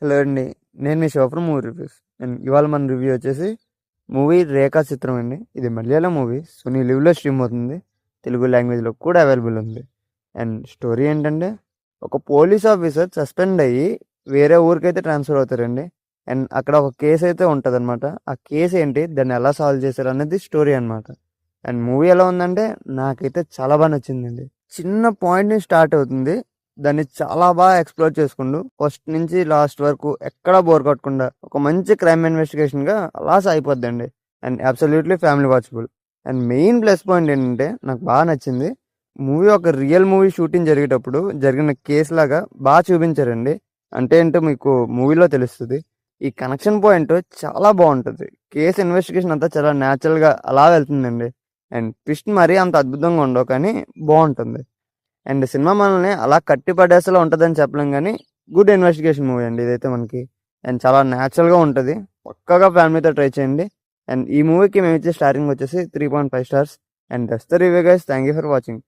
Hello అండి. నేను మీ షోఫర్ movie reviews. And ఇవాళ మన రివ్యూ వచ్చేసి మూవీ 'రేఖా చిత్రం' అండి. ఇది మలయాళం మూవీ. సోనీ లివ్‌లో స్ట్రీమ్ అవుతుంది. తెలుగు లాంగ్వేజ్‌లో కూడా అవైలబుల్ ఉంది. అండ్ స్టోరీ ఏంటంటే, ఒక పోలీస్ ఆఫీసర్ సస్పెండ్ అయ్యి వేరే ఊరికైతే ట్రాన్స్‌ఫర్ అవుతారండి. అండ్ అక్కడ ఒక కేస్ అయితే ఉంటదనమాట. ఆ కేస్ ఏంటి, దాన్ని ఎలా సాల్వ్ చేశారు అనేది స్టోరీ అనమాట. అండ్ మూవీ ఎలా ఉందంటే, నాకైతే చాలా బాగా నచ్చిందండి. చిన్న పాయింట్ నుంచి స్టార్ట్ అవుతుంది. దాన్ని చాలా బాగా ఎక్స్‌ప్లోర్ చేసుకుంటూ ఫస్ట్ నుంచి లాస్ట్ వరకు ఎక్కడా బోర్ కొట్టకుండా ఒక మంచి క్రైమ్ ఇన్వెస్టిగేషన్‌గా అలా సాగిపోద్దండి. And absolutely family watchable. And main plus point ఏంటంటే నాకు బాగా నచ్చింది. మూవీ ఒక రియల్ మూవీ షూటింగ్ జరిగేటప్పుడు జరిగిన కేస్ లాగా బాగా చూపించారండి. అంటే ఏంటో మీకు మూవీలో తెలుస్తది. ఈ కనెక్షన్ పాయింట్ చాలా బావుంటది. కేస్ ఇన్వెస్టిగేషన్ అంతా చాలా న్యాచురల్‌గా అలా వెళ్తుందండి. అండ్ ట్విస్ట్ మరీ అంత అద్భుతంగా ఉండవు కానీ బావుంటుంది. అండ్ సినిమా మనల్ని అలా కట్టి పడేసేలా ఉంటదని చెప్పలేం గానీ, గుడ్ ఇన్వెస్టిగేషన్ మూవీ అండి ఇదైతే మనకి. అండ్ చాలా న్యాచురల్‌గా ఉంటది. పక్కాగా ఫ్యామిలీతో ట్రై చేయండి. అండ్ ఈ మూవీకి మేమిచ్చే స్టార్ రేటింగ్ వచ్చేసి 3.5 stars. And that's the review guys. Thank you for watching.